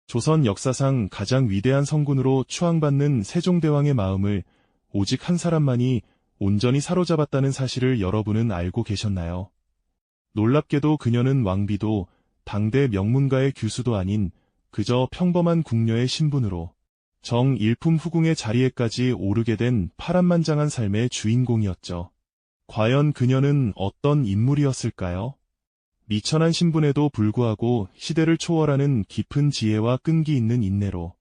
조선 역사상 가장 위대한 성군으로 추앙받는 세종대왕의 마음을 오직 한 사람만이 온전히 사로잡았다는 사실을 여러분은 알고 계셨나요? 놀랍게도 그녀는 왕비도 당대 명문가의 규수도 아닌 그저 평범한 궁녀의 신분으로 정일품 후궁의 자리에까지 오르게 된 파란만장한 삶의 주인공이었죠. 과연 그녀는 어떤 인물이었을까요? 미천한 신분에도 불구하고 시대를 초월하는 깊은 지혜와 끈기 있는 인내로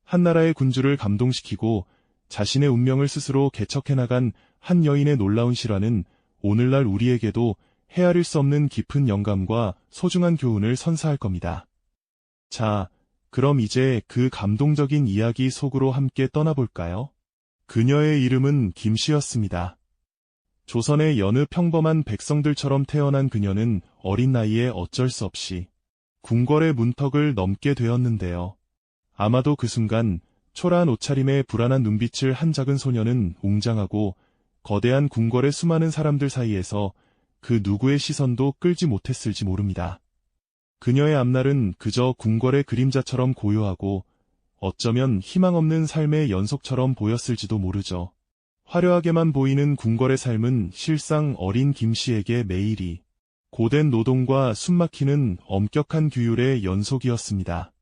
한나라의 군주를 감동시키고 자신의 운명을 스스로 개척해나간 한 여인의 놀라운 실화는 오늘날 우리에게도 헤아릴 수 없는 깊은 영감과 소중한 교훈을 선사할 겁니다. 자, 그럼 이제 그 감동적인 이야기 속으로 함께 떠나볼까요? 그녀의 이름은 김씨였습니다. 조선의 여느 평범한 백성들처럼 태어난 그녀는 어린 나이에 어쩔 수 없이 궁궐의 문턱을 넘게 되었는데요. 아마도 그 순간 초라한 옷차림에 불안한 눈빛을 한 작은 소녀는 웅장하고 거대한 궁궐의 수많은 사람들 사이에서 그 누구의 시선도 끌지 못했을지 모릅니다. 그녀의 앞날은 그저 궁궐의 그림자처럼 고요하고 어쩌면 희망 없는 삶의 연속처럼 보였을지도 모르죠. 화려하게만 보이는 궁궐의 삶은 실상 어린 김씨에게 매일이 고된 노동과 숨막히는 엄격한 규율의 연속이었습니다.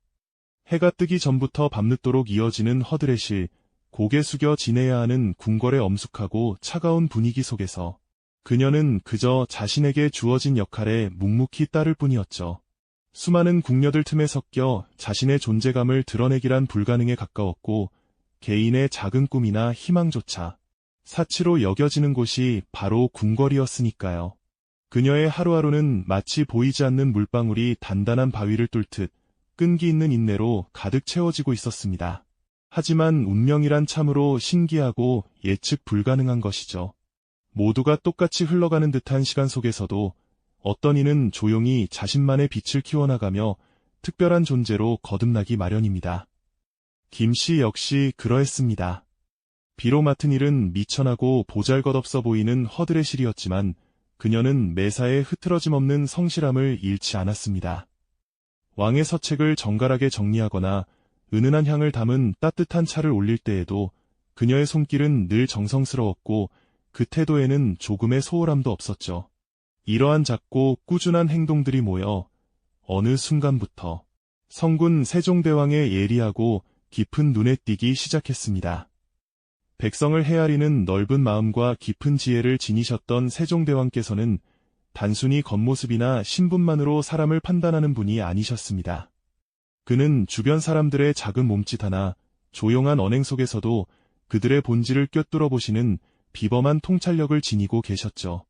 해가 뜨기 전부터 밤늦도록 이어지는 허드렛일, 고개 숙여 지내야 하는 궁궐의 엄숙하고 차가운 분위기 속에서 그녀는 그저 자신에게 주어진 역할에 묵묵히 따를 뿐이었죠. 수많은 궁녀들 틈에 섞여 자신의 존재감을 드러내기란 불가능에 가까웠고 개인의 작은 꿈이나 희망조차 사치로 여겨지는 곳이 바로 궁궐이었으니까요. 그녀의 하루하루는 마치 보이지 않는 물방울이 단단한 바위를 뚫듯 끈기 있는 인내로 가득 채워지고 있었습니다. 하지만 운명이란 참으로 신기하고 예측 불가능한 것이죠. 모두가 똑같이 흘러가는 듯한 시간 속에서도 어떤 이는 조용히 자신만의 빛을 키워나가며 특별한 존재로 거듭나기 마련입니다. 김씨 역시 그러했습니다. 비록 맡은 일은 미천하고 보잘것없어 보이는 허드렛일이었지만 그녀는 매사에 흐트러짐 없는 성실함을 잃지 않았습니다. 왕의 서책을 정갈하게 정리하거나 은은한 향을 담은 따뜻한 차를 올릴 때에도 그녀의 손길은 늘 정성스러웠고 그 태도에는 조금의 소홀함도 없었죠. 이러한 작고 꾸준한 행동들이 모여 어느 순간부터 성군 세종대왕의 예리하고 깊은 눈에 띄기 시작했습니다. 백성을 헤아리는 넓은 마음과 깊은 지혜를 지니셨던 세종대왕께서는 단순히 겉모습이나 신분만으로 사람을 판단하는 분이 아니셨습니다. 그는 주변 사람들의 작은 몸짓 하나, 조용한 언행 속에서도 그들의 본질을 꿰뚫어 보시는 비범한 통찰력을 지니고 계셨죠.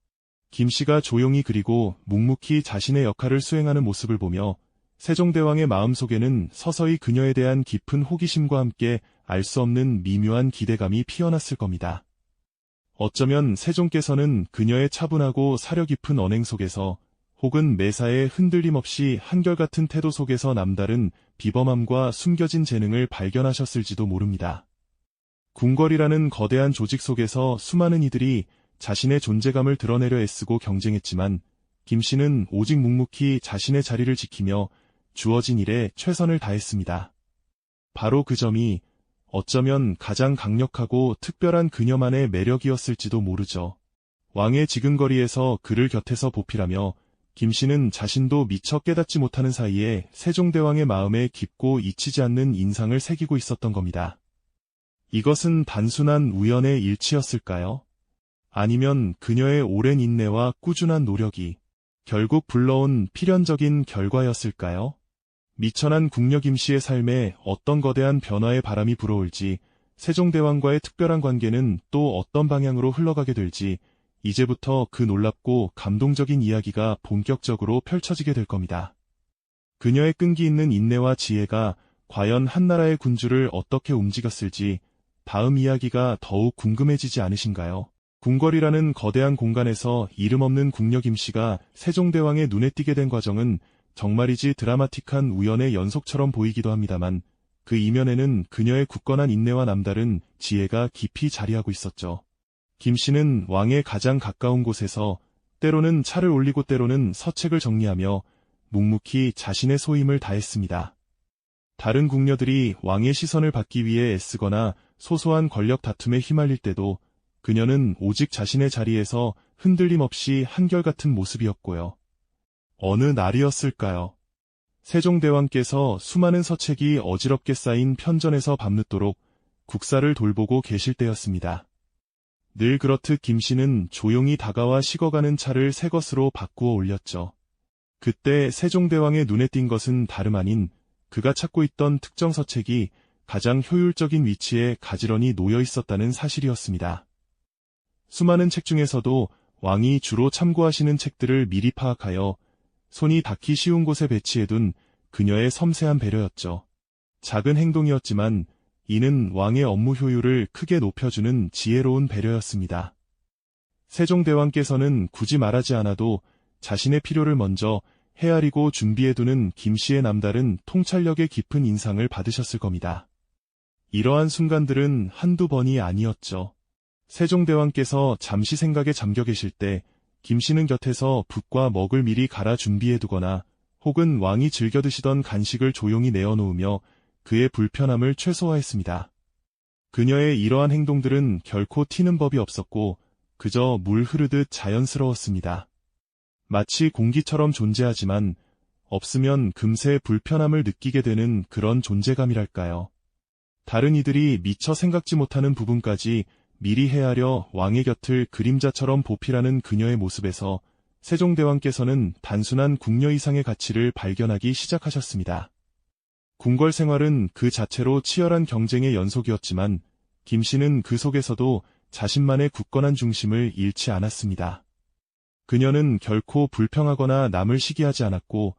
김씨가 조용히 그리고 묵묵히 자신의 역할을 수행하는 모습을 보며 세종대왕의 마음속에는 서서히 그녀에 대한 깊은 호기심과 함께 알 수 없는 미묘한 기대감이 피어났을 겁니다. 어쩌면 세종께서는 그녀의 차분하고 사려 깊은 언행 속에서 혹은 매사에 흔들림 없이 한결같은 태도 속에서 남다른 비범함과 숨겨진 재능을 발견하셨을지도 모릅니다. 궁궐이라는 거대한 조직 속에서 수많은 이들이 자신의 존재감을 드러내려 애쓰고 경쟁했지만 김씨는 오직 묵묵히 자신의 자리를 지키며 주어진 일에 최선을 다했습니다. 바로 그 점이 어쩌면 가장 강력하고 특별한 그녀만의 매력이었을지도 모르죠. 왕의 지근거리에서 그를 곁에서 보필하며 김씨는 자신도 미처 깨닫지 못하는 사이에 세종대왕의 마음에 깊고 잊히지 않는 인상을 새기고 있었던 겁니다. 이것은 단순한 우연의 일치였을까요? 아니면 그녀의 오랜 인내와 꾸준한 노력이 결국 불러온 필연적인 결과였을까요? 미천한 궁녀 김씨의 삶에 어떤 거대한 변화의 바람이 불어올지, 세종대왕과의 특별한 관계는 또 어떤 방향으로 흘러가게 될지, 이제부터 그 놀랍고 감동적인 이야기가 본격적으로 펼쳐지게 될 겁니다. 그녀의 끈기 있는 인내와 지혜가 과연 한나라의 군주를 어떻게 움직였을지 다음 이야기가 더욱 궁금해지지 않으신가요? 궁궐이라는 거대한 공간에서 이름 없는 궁녀 김씨가 세종대왕의 눈에 띄게 된 과정은 정말이지 드라마틱한 우연의 연속처럼 보이기도 합니다만 그 이면에는 그녀의 굳건한 인내와 남다른 지혜가 깊이 자리하고 있었죠. 김씨는 왕의 가장 가까운 곳에서 때로는 차를 올리고 때로는 서책을 정리하며 묵묵히 자신의 소임을 다했습니다. 다른 궁녀들이 왕의 시선을 받기 위해 애쓰거나 소소한 권력 다툼에 휘말릴 때도 그녀는 오직 자신의 자리에서 흔들림 없이 한결같은 모습이었고요. 어느 날이었을까요? 세종대왕께서 수많은 서책이 어지럽게 쌓인 편전에서 밤늦도록 국사를 돌보고 계실 때였습니다. 늘 그렇듯 김씨는 조용히 다가와 식어가는 차를 새 것으로 바꾸어 올렸죠. 그때 세종대왕의 눈에 띈 것은 다름 아닌 그가 찾고 있던 특정 서책이 가장 효율적인 위치에 가지런히 놓여 있었다는 사실이었습니다. 수많은 책 중에서도 왕이 주로 참고하시는 책들을 미리 파악하여 손이 닿기 쉬운 곳에 배치해둔 그녀의 섬세한 배려였죠. 작은 행동이었지만 이는 왕의 업무 효율을 크게 높여주는 지혜로운 배려였습니다. 세종대왕께서는 굳이 말하지 않아도 자신의 필요를 먼저 헤아리고 준비해두는 김씨의 남다른 통찰력에 깊은 인상을 받으셨을 겁니다. 이러한 순간들은 한두 번이 아니었죠. 세종대왕께서 잠시 생각에 잠겨 계실 때 김씨는 곁에서 붓과 먹을 미리 갈아 준비해두거나 혹은 왕이 즐겨 드시던 간식을 조용히 내어놓으며 그의 불편함을 최소화했습니다. 그녀의 이러한 행동들은 결코 튀는 법이 없었고 그저 물 흐르듯 자연스러웠습니다. 마치 공기처럼 존재하지만 없으면 금세 불편함을 느끼게 되는 그런 존재감이랄까요. 다른 이들이 미처 생각지 못하는 부분까지 미리 헤아려 왕의 곁을 그림자처럼 보필하는 그녀의 모습에서 세종대왕께서는 단순한 궁녀 이상의 가치를 발견하기 시작하셨습니다. 궁궐 생활은 그 자체로 치열한 경쟁의 연속이었지만 김씨는 그 속에서도 자신만의 굳건한 중심을 잃지 않았습니다. 그녀는 결코 불평하거나 남을 시기하지 않았고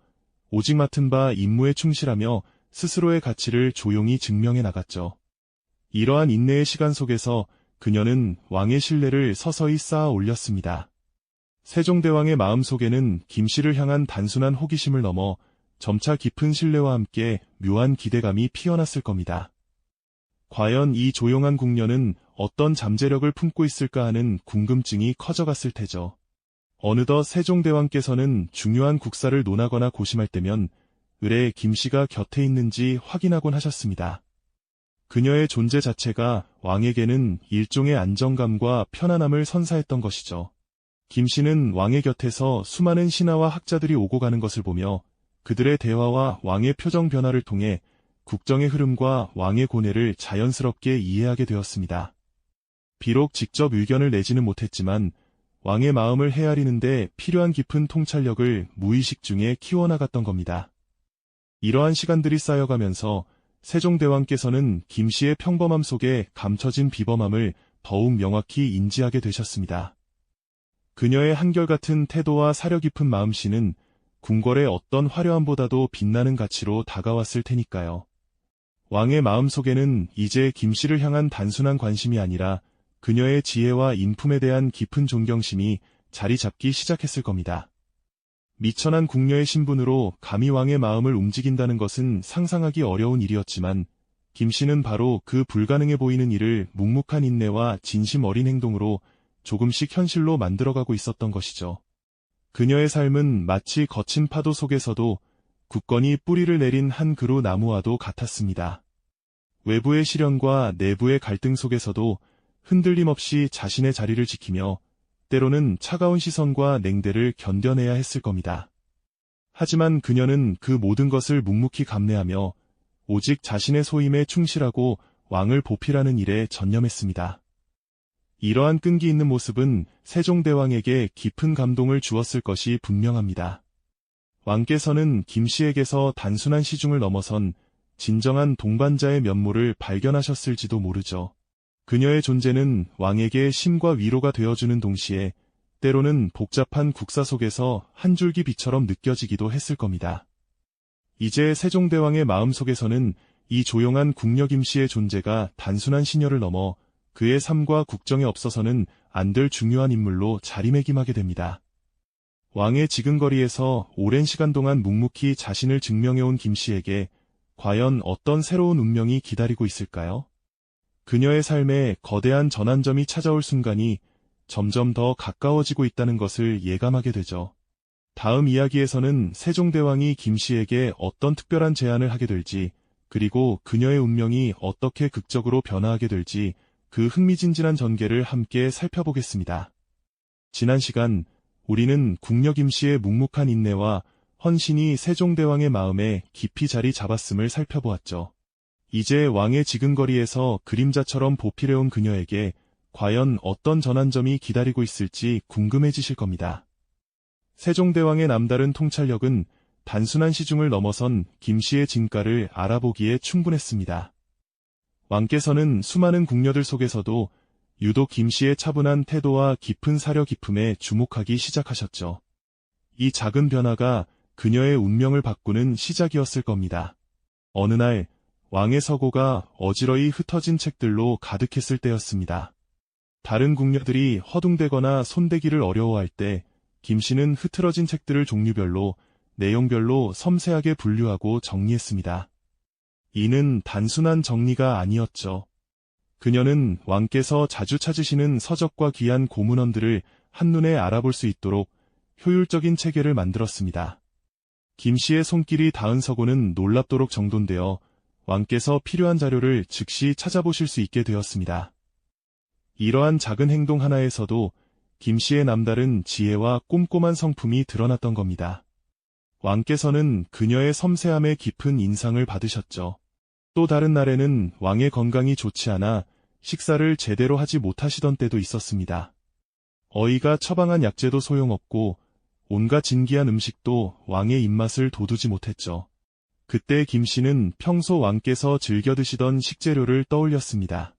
오직 맡은 바 임무에 충실하며 스스로의 가치를 조용히 증명해 나갔죠. 이러한 인내의 시간 속에서 그녀는 왕의 신뢰를 서서히 쌓아 올렸습니다. 세종대왕의 마음속에는 김씨를 향한 단순한 호기심을 넘어 점차 깊은 신뢰와 함께 묘한 기대감이 피어났을 겁니다. 과연 이 조용한 궁녀는 어떤 잠재력을 품고 있을까 하는 궁금증이 커져갔을 테죠. 어느덧 세종대왕께서는 중요한 국사를 논하거나 고심할 때면 의뢰 김씨가 곁에 있는지 확인하곤 하셨습니다. 그녀의 존재 자체가 왕에게는 일종의 안정감과 편안함을 선사했던 것이죠. 김씨는 왕의 곁에서 수많은 신하와 학자들이 오고 가는 것을 보며 그들의 대화와 왕의 표정 변화를 통해 국정의 흐름과 왕의 고뇌를 자연스럽게 이해하게 되었습니다. 비록 직접 의견을 내지는 못했지만 왕의 마음을 헤아리는 데 필요한 깊은 통찰력을 무의식 중에 키워나갔던 겁니다. 이러한 시간들이 쌓여가면서 세종대왕께서는 김씨의 평범함 속에 감춰진 비범함을 더욱 명확히 인지하게 되셨습니다. 그녀의 한결같은 태도와 사려 깊은 마음씨는 궁궐의 어떤 화려함보다도 빛나는 가치로 다가왔을 테니까요. 왕의 마음속에는 이제 김씨를 향한 단순한 관심이 아니라 그녀의 지혜와 인품에 대한 깊은 존경심이 자리 잡기 시작했을 겁니다. 미천한 궁녀의 신분으로 감히 왕의 마음을 움직인다는 것은 상상하기 어려운 일이었지만 김씨는 바로 그 불가능해 보이는 일을 묵묵한 인내와 진심 어린 행동으로 조금씩 현실로 만들어가고 있었던 것이죠. 그녀의 삶은 마치 거친 파도 속에서도 굳건히 뿌리를 내린 한 그루 나무와도 같았습니다. 외부의 시련과 내부의 갈등 속에서도 흔들림 없이 자신의 자리를 지키며 때로는 차가운 시선과 냉대를 견뎌내야 했을 겁니다. 하지만 그녀는 그 모든 것을 묵묵히 감내하며 오직 자신의 소임에 충실하고 왕을 보필하는 일에 전념했습니다. 이러한 끈기 있는 모습은 세종대왕에게 깊은 감동을 주었을 것이 분명합니다. 왕께서는 김씨에게서 단순한 시중을 넘어선 진정한 동반자의 면모를 발견하셨을지도 모르죠. 그녀의 존재는 왕에게 힘과 위로가 되어주는 동시에 때로는 복잡한 국사 속에서 한 줄기 빛처럼 느껴지기도 했을 겁니다. 이제 세종대왕의 마음속에서는 이 조용한 궁녀 김씨의 존재가 단순한 시녀를 넘어 그의 삶과 국정에 없어서는 안 될 중요한 인물로 자리매김하게 됩니다. 왕의 지근거리에서 오랜 시간 동안 묵묵히 자신을 증명해온 김씨에게 과연 어떤 새로운 운명이 기다리고 있을까요? 그녀의 삶에 거대한 전환점이 찾아올 순간이 점점 더 가까워지고 있다는 것을 예감하게 되죠. 다음 이야기에서는 세종대왕이 김씨에게 어떤 특별한 제안을 하게 될지 그리고 그녀의 운명이 어떻게 극적으로 변화하게 될지 그 흥미진진한 전개를 함께 살펴보겠습니다. 지난 시간 우리는 궁녀 김씨의 묵묵한 인내와 헌신이 세종대왕의 마음에 깊이 자리 잡았음을 살펴보았죠. 이제 왕의 지근거리에서 그림자처럼 보필해온 그녀에게 과연 어떤 전환점이 기다리고 있을지 궁금해지실 겁니다. 세종대왕의 남다른 통찰력은 단순한 시중을 넘어선 김씨의 진가를 알아보기에 충분했습니다. 왕께서는 수많은 궁녀들 속에서도 유독 김씨의 차분한 태도와 깊은 사려 깊음에 주목하기 시작하셨죠. 이 작은 변화가 그녀의 운명을 바꾸는 시작이었을 겁니다. 어느 날 왕의 서고가 어지러이 흩어진 책들로 가득했을 때였습니다. 다른 궁녀들이 허둥대거나 손대기를 어려워할 때 김씨는 흐트러진 책들을 종류별로 내용별로 섬세하게 분류하고 정리했습니다. 이는 단순한 정리가 아니었죠. 그녀는 왕께서 자주 찾으시는 서적과 귀한 고문원들을 한눈에 알아볼 수 있도록 효율적인 체계를 만들었습니다. 김씨의 손길이 닿은 서고는 놀랍도록 정돈되어 왕께서 필요한 자료를 즉시 찾아보실 수 있게 되었습니다. 이러한 작은 행동 하나에서도 김씨의 남다른 지혜와 꼼꼼한 성품이 드러났던 겁니다. 왕께서는 그녀의 섬세함에 깊은 인상을 받으셨죠. 또 다른 날에는 왕의 건강이 좋지 않아 식사를 제대로 하지 못하시던 때도 있었습니다. 어이가 처방한 약재도 소용없고 온갖 진귀한 음식도 왕의 입맛을 돋우지 못했죠. 그때 김씨는 평소 왕께서 즐겨 드시던 식재료를 떠올렸습니다.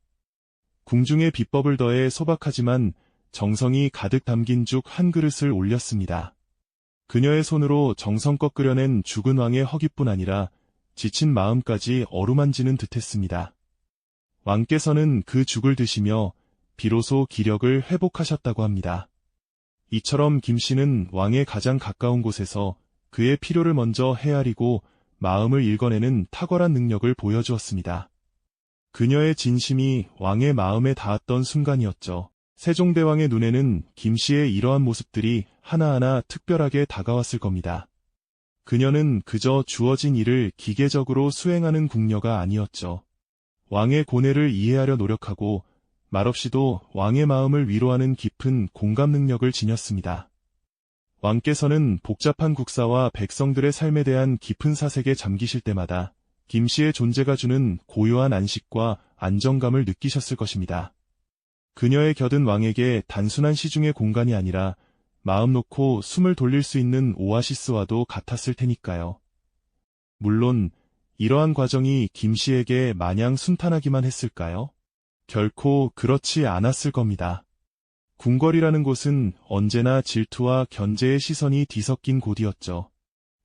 궁중의 비법을 더해 소박하지만 정성이 가득 담긴 죽 한 그릇을 올렸습니다. 그녀의 손으로 정성껏 끓여낸 죽은 왕의 허기뿐 아니라 지친 마음까지 어루만지는 듯했습니다. 왕께서는 그 죽을 드시며 비로소 기력을 회복하셨다고 합니다. 이처럼 김씨는 왕의 가장 가까운 곳에서 그의 필요를 먼저 헤아리고 마음을 읽어내는 탁월한 능력을 보여주었습니다. 그녀의 진심이 왕의 마음에 닿았던 순간이었죠. 세종대왕의 눈에는 김씨의 이러한 모습들이 하나하나 특별하게 다가왔을 겁니다. 그녀는 그저 주어진 일을 기계적으로 수행하는 궁녀가 아니었죠. 왕의 고뇌를 이해하려 노력하고 말없이도 왕의 마음을 위로하는 깊은 공감 능력을 지녔습니다. 왕께서는 복잡한 국사와 백성들의 삶에 대한 깊은 사색에 잠기실 때마다 김씨의 존재가 주는 고요한 안식과 안정감을 느끼셨을 것입니다. 그녀의 곁은 왕에게 단순한 시중의 공간이 아니라 마음 놓고 숨을 돌릴 수 있는 오아시스와도 같았을 테니까요. 물론 이러한 과정이 김씨에게 마냥 순탄하기만 했을까요? 결코 그렇지 않았을 겁니다. 궁궐이라는 곳은 언제나 질투와 견제의 시선이 뒤섞인 곳이었죠.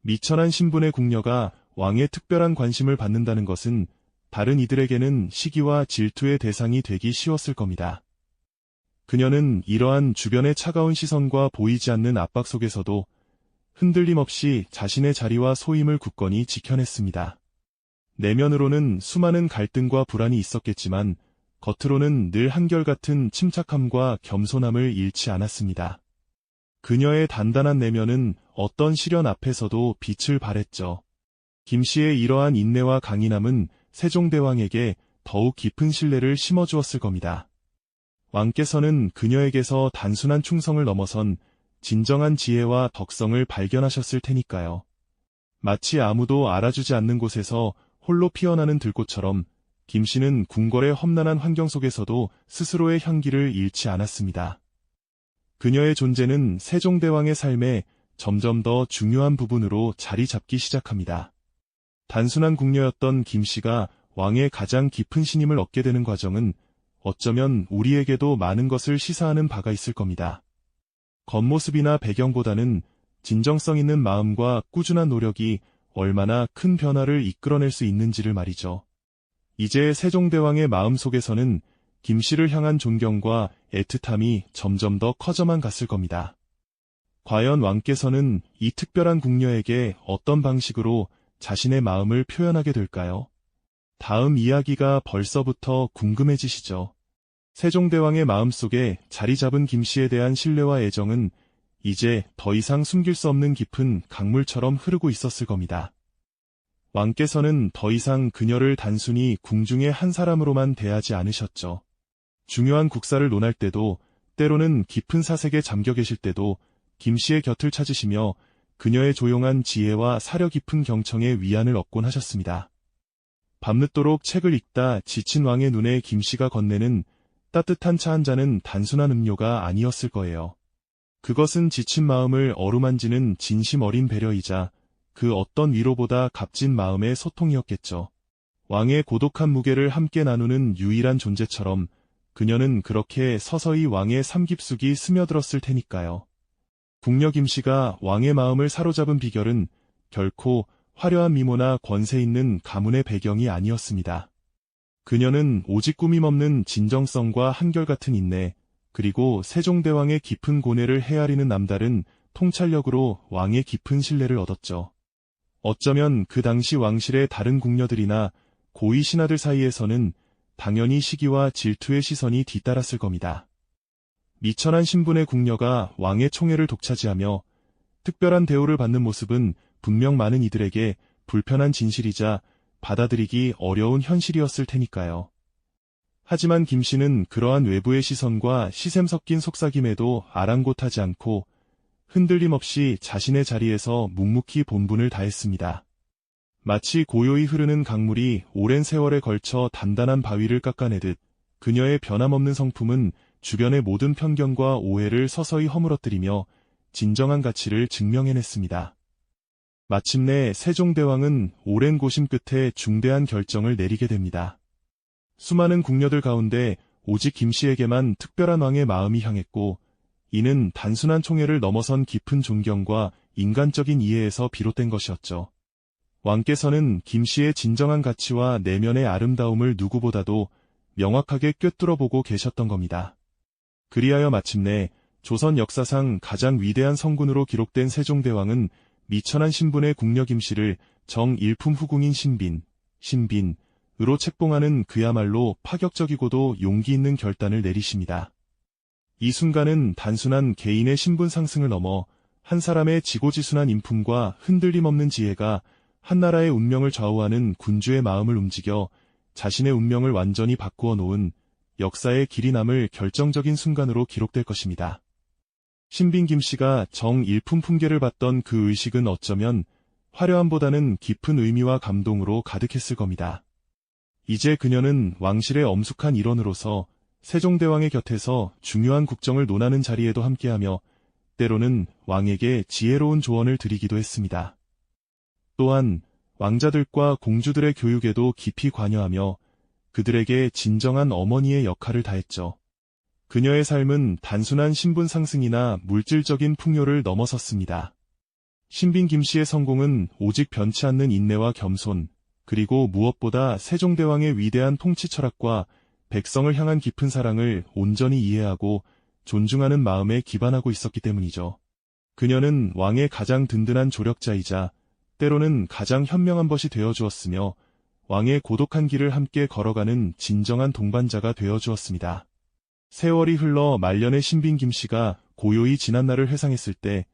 미천한 신분의 궁녀가 왕의 특별한 관심을 받는다는 것은 다른 이들에게는 시기와 질투의 대상이 되기 쉬웠을 겁니다. 그녀는 이러한 주변의 차가운 시선과 보이지 않는 압박 속에서도 흔들림 없이 자신의 자리와 소임을 굳건히 지켜냈습니다. 내면으로는 수많은 갈등과 불안이 있었겠지만 겉으로는 늘 한결같은 침착함과 겸손함을 잃지 않았습니다. 그녀의 단단한 내면은 어떤 시련 앞에서도 빛을 발했죠. 김씨의 이러한 인내와 강인함은 세종대왕에게 더욱 깊은 신뢰를 심어주었을 겁니다. 왕께서는 그녀에게서 단순한 충성을 넘어선 진정한 지혜와 덕성을 발견하셨을 테니까요. 마치 아무도 알아주지 않는 곳에서 홀로 피어나는 들꽃처럼 김씨는 궁궐의 험난한 환경 속에서도 스스로의 향기를 잃지 않았습니다. 그녀의 존재는 세종대왕의 삶에 점점 더 중요한 부분으로 자리 잡기 시작합니다. 단순한 궁녀였던 김씨가 왕의 가장 깊은 신임을 얻게 되는 과정은 어쩌면 우리에게도 많은 것을 시사하는 바가 있을 겁니다. 겉모습이나 배경보다는 진정성 있는 마음과 꾸준한 노력이 얼마나 큰 변화를 이끌어낼 수 있는지를 말이죠. 이제 세종대왕의 마음속에서는 김씨를 향한 존경과 애틋함이 점점 더 커져만 갔을 겁니다. 과연 왕께서는 이 특별한 궁녀에게 어떤 방식으로 자신의 마음을 표현하게 될까요? 다음 이야기가 벌써부터 궁금해지시죠? 세종대왕의 마음속에 자리 잡은 김씨에 대한 신뢰와 애정은 이제 더 이상 숨길 수 없는 깊은 강물처럼 흐르고 있었을 겁니다. 왕께서는 더 이상 그녀를 단순히 궁중의 한 사람으로만 대하지 않으셨죠. 중요한 국사를 논할 때도, 때로는 깊은 사색에 잠겨 계실 때도 김씨의 곁을 찾으시며 그녀의 조용한 지혜와 사려 깊은 경청에 위안을 얻곤 하셨습니다. 밤늦도록 책을 읽다 지친 왕의 눈에 김씨가 건네는 따뜻한 차 한 잔은 단순한 음료가 아니었을 거예요. 그것은 지친 마음을 어루만지는 진심 어린 배려이자 그 어떤 위로보다 값진 마음의 소통이었겠죠. 왕의 고독한 무게를 함께 나누는 유일한 존재처럼 그녀는 그렇게 서서히 왕의 삶 깊숙이 스며들었을 테니까요. 궁녀 김씨가 왕의 마음을 사로잡은 비결은 결코 화려한 미모나 권세 있는 가문의 배경이 아니었습니다. 그녀는 오직 꾸밈없는 진정성과 한결같은 인내, 그리고 세종대왕의 깊은 고뇌를 헤아리는 남다른 통찰력으로 왕의 깊은 신뢰를 얻었죠. 어쩌면 그 당시 왕실의 다른 궁녀들이나 고위 신하들 사이에서는 당연히 시기와 질투의 시선이 뒤따랐을 겁니다. 미천한 신분의 궁녀가 왕의 총애를 독차지하며 특별한 대우를 받는 모습은 분명 많은 이들에게 불편한 진실이자 받아들이기 어려운 현실이었을 테니까요. 하지만 김씨는 그러한 외부의 시선과 시샘 섞인 속삭임에도 아랑곳하지 않고 흔들림 없이 자신의 자리에서 묵묵히 본분을 다했습니다. 마치 고요히 흐르는 강물이 오랜 세월에 걸쳐 단단한 바위를 깎아내듯 그녀의 변함없는 성품은 주변의 모든 편견과 오해를 서서히 허물어뜨리며 진정한 가치를 증명해냈습니다. 마침내 세종대왕은 오랜 고심 끝에 중대한 결정을 내리게 됩니다. 수많은 궁녀들 가운데 오직 김씨에게만 특별한 왕의 마음이 향했고, 이는 단순한 총애를 넘어선 깊은 존경과 인간적인 이해에서 비롯된 것이었죠. 왕께서는 김씨의 진정한 가치와 내면의 아름다움을 누구보다도 명확하게 꿰뚫어보고 계셨던 겁니다. 그리하여 마침내 조선 역사상 가장 위대한 성군으로 기록된 세종대왕은 미천한 신분의 궁녀 김씨를 정일품 후궁인 신빈으로 책봉하는 그야말로 파격적이고도 용기 있는 결단을 내리십니다. 이 순간은 단순한 개인의 신분 상승을 넘어 한 사람의 지고지순한 인품과 흔들림 없는 지혜가 한 나라의 운명을 좌우하는 군주의 마음을 움직여 자신의 운명을 완전히 바꾸어 놓은 역사의 길이 남을 결정적인 순간으로 기록될 것입니다. 신빈 김씨가 정일품 품계를 받던 그 의식은 어쩌면 화려함보다는 깊은 의미와 감동으로 가득했을 겁니다. 이제 그녀는 왕실의 엄숙한 일원으로서 세종대왕의 곁에서 중요한 국정을 논하는 자리에도 함께하며 때로는 왕에게 지혜로운 조언을 드리기도 했습니다. 또한 왕자들과 공주들의 교육에도 깊이 관여하며 그들에게 진정한 어머니의 역할을 다했죠. 그녀의 삶은 단순한 신분 상승이나 물질적인 풍요를 넘어섰습니다. 신빈 김씨의 성공은 오직 변치 않는 인내와 겸손, 그리고 무엇보다 세종대왕의 위대한 통치 철학과 백성을 향한 깊은 사랑을 온전히 이해하고 존중하는 마음에 기반하고 있었기 때문이죠. 그녀는 왕의 가장 든든한 조력자이자 때로는 가장 현명한 벗이 되어주었으며 왕의 고독한 길을 함께 걸어가는 진정한 동반자가 되어주었습니다. 세월이 흘러 말년의 신빈 김씨가 고요히 지난 날을 회상했을 때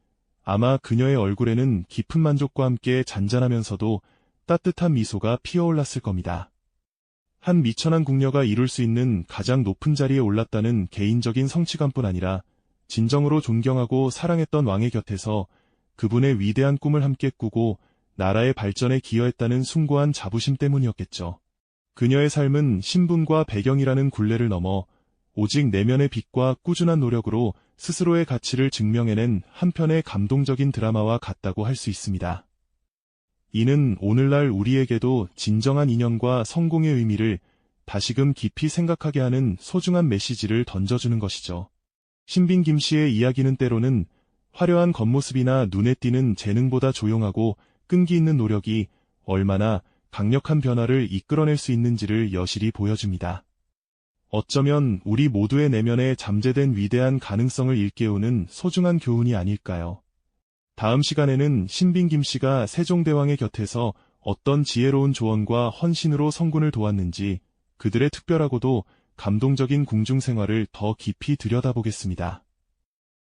아마 그녀의 얼굴에는 깊은 만족과 함께 잔잔하면서도 따뜻한 미소가 피어올랐을 겁니다. 한 미천한 궁녀가 이룰 수 있는 가장 높은 자리에 올랐다는 개인적인 성취감뿐 아니라 진정으로 존경하고 사랑했던 왕의 곁에서 그분의 위대한 꿈을 함께 꾸고 나라의 발전에 기여했다는 숭고한 자부심 때문이었겠죠. 그녀의 삶은 신분과 배경이라는 굴레를 넘어 오직 내면의 빛과 꾸준한 노력으로 스스로의 가치를 증명해낸 한편의 감동적인 드라마와 같다고 할 수 있습니다. 이는 오늘날 우리에게도 진정한 인연과 성공의 의미를 다시금 깊이 생각하게 하는 소중한 메시지를 던져주는 것이죠. 신빈 김씨의 이야기는 때로는 화려한 겉모습이나 눈에 띄는 재능보다 조용하고 끈기 있는 노력이 얼마나 강력한 변화를 이끌어낼 수 있는지를 여실히 보여줍니다. 어쩌면 우리 모두의 내면에 잠재된 위대한 가능성을 일깨우는 소중한 교훈이 아닐까요? 다음 시간에는 신빈 김씨가 세종대왕의 곁에서 어떤 지혜로운 조언과 헌신으로 성군을 도왔는지 그들의 특별하고도 감동적인 궁중 생활을 더 깊이 들여다보겠습니다.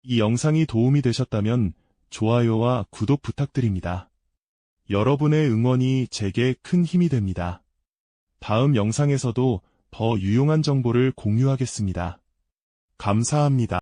이 영상이 도움이 되셨다면 좋아요와 구독 부탁드립니다. 여러분의 응원이 제게 큰 힘이 됩니다. 다음 영상에서도 더 유용한 정보를 공유하겠습니다. 감사합니다.